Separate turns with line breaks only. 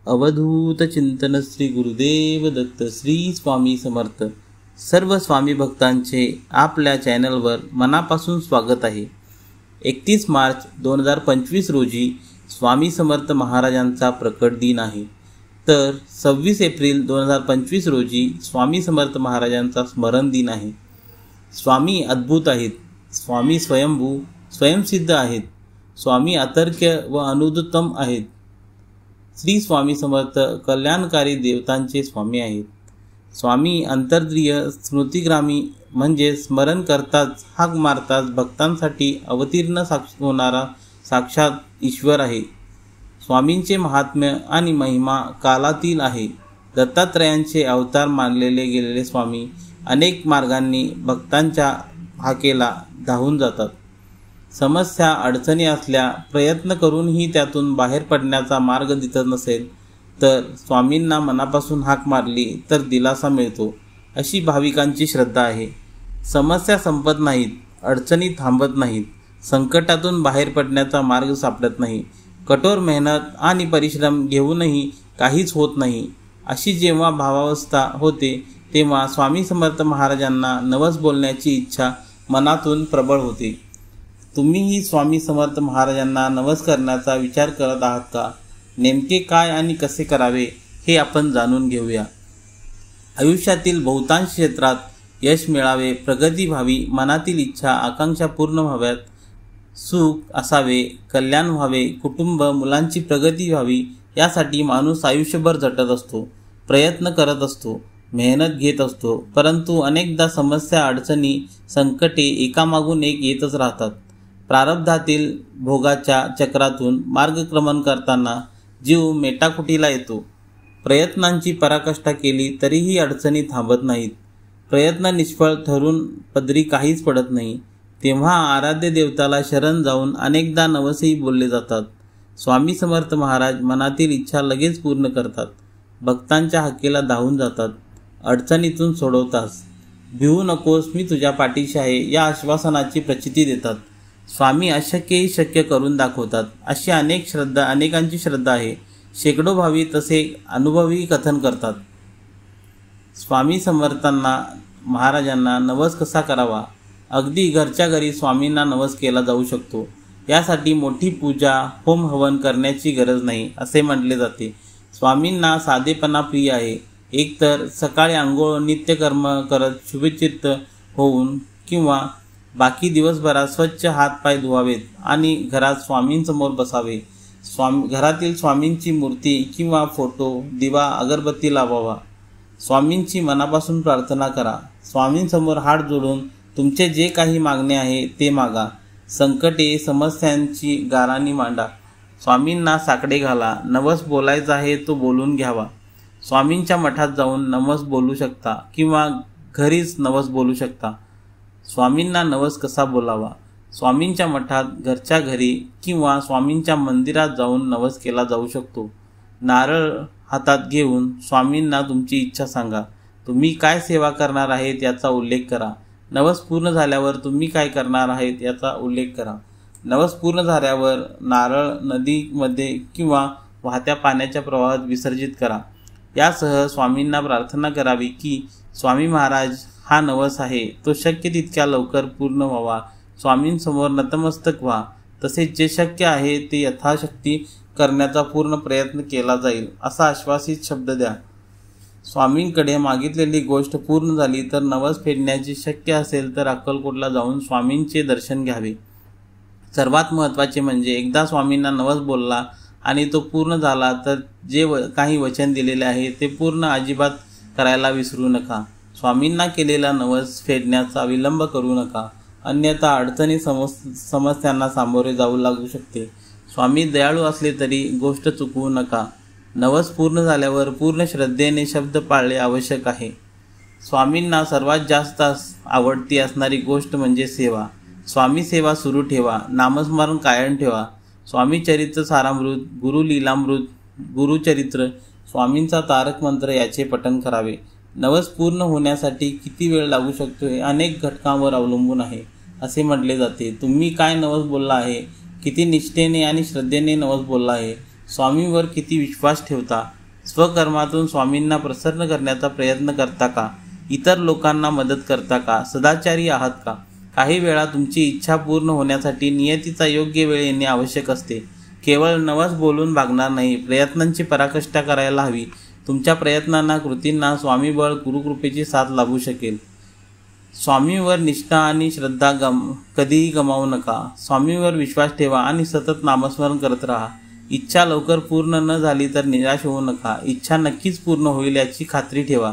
अवधूत चिंतन श्री गुरुदेव दत्त श्री स्वामी समर्थ। सर्व स्वामी भक्तांचे आपल्या चॅनलवर मनापासून स्वागत आहे। 31 मार्च 2025 रोजी स्वामी समर्थ महाराजांचा प्रकट दिन आहे। तर 26 एप्रिल 2025 रोजी स्वामी समर्थ महाराजांचा स्मरण दिन आहे। स्वामी अद्भुत आहेत, स्वामी स्वयंभू स्वयंसिद्ध आहेत, स्वामी अतर्क्य व अनुत्तम आहेत। श्री स्वामी समर्थ कल्याणकारी देवतांचे स्वामी आहेत। स्वामी अंतर्द्रिय स्मृतिग्रामी म्हणजे स्मरण करताच हाक मारताच भक्तांसाठी अवतीर्ण होणारा साक्षात ईश्वर आहे। स्वामींचे महात्म्य आणि महिमा कालातील आहे। दत्तात्रयांचे अवतार मानलेले गेलेले स्वामी अनेक मार्गांनी भक्तांच्या हाकेला धावून जातात। समस्या अडचणी असल्या प्रयत्न करूनही त्यातून बाहेर पडण्याचा मार्ग दिसत नसेल तर स्वामींना मनापासून हाक मारली तर दिलासा मिळतो, अशी भाविकांची श्रद्धा आहे। समस्या संपत नाहीत, अडचणी थांबत नाहीत, संकटातून बाहेर पडण्याचा मार्ग सापडत नाही, कठोर मेहनत आणि परिश्रम घेऊनही काहीच होत नाही, अशी जेव्हा भावावस्था होते तेव्हा स्वामी समर्थ महाराजांना नवस बोलण्याची इच्छा मनातून प्रबळ होते। तुम्हीही स्वामी समर्थ महाराजांना नवस करण्याचा विचार करत आहात का? नेमके काय आणि कसे करावे हे आपण जाणून घेऊया। आयुष्यातील बहुतांश क्षेत्रात यश मिळावे, प्रगती व्हावी, मनातील इच्छा आकांक्षा पूर्ण व्हाव्यात, सुख असावे, कल्याण व्हावे, कुटुंब मुलांची प्रगती व्हावी यासाठी माणूस आयुष्यभर झटत असतो, प्रयत्न करत असतो, मेहनत घेत असतो। परंतु अनेकदा समस्या अडचणी संकटे एकामागून एक येतच राहतात। प्रारब्धातील भोगाच्या चक्रातून मार्गक्रमण करताना जीव मेटाकुटीला येतो। प्रयत्नांची पराकाष्ठा केली तरीही अडचणी थांबत नाहीत, प्रयत्न निष्फळ ठरून पदरी काहीच पडत नाही। तेव्हा आराध्य देवताला शरण जाऊन अनेकदा नवसही बोलले जातात। स्वामी समर्थ महाराज मनातील इच्छा लगेच पूर्ण करतात, भक्तांच्या हाकेला धावून जातात, अडचणीतून सोडवतास। भिवू नकोस, मी तुझ्या पाठीशी आहे या आश्वासनाची प्रचिती देतात। स्वामी अशक्यही शक्य करून दाखवतात, अशी अनेकांची श्रद्धा आहे। शेकडो भावी तसे अनुभवी कथन करतात। स्वामी समर्थांना महाराजांना नवस कसा करावा? अगदी घरच्या घरी स्वामींना नवस केला जाऊ शकतो। यासाठी मोठी पूजा होम हवन करण्याची गरज नाही असे म्हटले जाते। स्वामींना साधेपणा प्रिय आहे। एकतर सकाळी आंघोळ नित्यकर्म करत शुभचित्त होऊन किंवा बाकी दिवसभरात स्वच्छ हात पाय धुवावेत आणि घरात स्वामींसमोर बसावे। घरातील स्वामींची मूर्ती किंवा फोटो, दिवा, अगरबत्ती लावावा। स्वामींची मनापासून प्रार्थना करा। स्वामींसमोर हात जोडून तुमचे जे काही मागणे आहे ते मागा। संकटे समस्यांची गाराणी मांडा। स्वामींना साकडे घाला। नवस बोलायचा आहे तो बोलून घ्यावा। स्वामींच्या मठात जाऊन नवस बोलू शकता किंवा घरीच नवस बोलू शकता। स्वामींना नवस कसा बोलावा? स्वामींच्या मठात, घरच्या घरी किंवा स्वामींच्या मंदिरात जाऊन नवस केला जाऊ शकतो। नारळ हातात घेऊन स्वामींना तुमची इच्छा सांगा। तुम्ही काय सेवा करणार आहेत याचा उल्लेख करा। नवस पूर्ण झाल्यावर तुम्ही काय करणार आहेत याचा उल्लेख करा। नवस पूर्ण झाल्यावर नारळ नदीमध्ये किंवा वाहत्या पाण्याच्या प्रवाहात विसर्जित करा। यासह स्वामींना प्रार्थना करावी की स्वामी महाराज, हा नवस आहे तो शक्य तितक्या लवकर पूर्ण व्हावा। स्वामींसमोर नतमस्तक व्हा। तसेच जे शक्य आहे ते यथाशक्ती करण्याचा पूर्ण प्रयत्न केला जाईल असा आश्वासित शब्द द्या। स्वामींकडे मागितलेली गोष्ट पूर्ण झाली तर नवस फेडण्याची शक्य असेल तर अक्कलकोटला जाऊन स्वामींचे दर्शन घ्यावे। सर्वात महत्त्वाचे म्हणजे एकदा स्वामींना नवस बोलला आणि तो पूर्ण झाला तर जे काही वचन दिलेले आहे ते पूर्ण अजिबात करायला विसरू नका। स्वामींना केलेला नवस फेडण्याचा विलंब करू नका, अन्यथा अडचणी समस्यांना सामोरे जाऊ लागू शकते। स्वामी दयाळू असले तरी गोष्ट चुकवू नका। नवस पूर्ण झाल्यावर पूर्ण श्रद्धेने शब्द पाळणे आवश्यक आहे। स्वामींना सर्वात जास्त आवडती असणारी गोष्ट म्हणजे सेवा। स्वामी सेवा सुरू ठेवा, नामस्मरण कायम ठेवा। स्वामी चरित्र सारामृत, गुरु लीलामृत, गुरुचरित्र, स्वामींचा तारक मंत्र याचे पठण करावे। नवस पूर्ण होण्यासाठी किती वेळ लागू शकतो हे अनेक घटकांवर अवलंबून आहे असे म्हटले जाते। तुम्ही काय नवस बोलला आहे, किती निष्ठेने आणि श्रद्धेने नवस बोलला आहे, स्वामींवर किती विश्वास ठेवता? स्वकर्मातून स्वामींना प्रसन्न करण्याचा प्रयत्न करता का? इतर लोकांना मदत करता का? सदाचारी आहात का? काही वेळा तुमची इच्छा पूर्ण होण्यासाठी नियतीचा योग्य वेळ येणे आवश्यक असते. केवळ नवस बोलून भागणार नाही, प्रयत्नांची पराकाष्ठा करायला हवी. तुमच्या प्रयत्नांना, कृतींना स्वामीबळ गुरुकृपेची साथ लाभू शकेल. स्वामींवर निष्ठा आणि श्रद्धा कधीही गमावू नका. स्वामींवर विश्वास ठेवा आणि सतत नामस्मरण करत राहा. इच्छा लवकर पूर्ण न झाली तर निराश होऊ नका. इच्छा नक्कीच पूर्ण होईल याची खात्री ठेवा.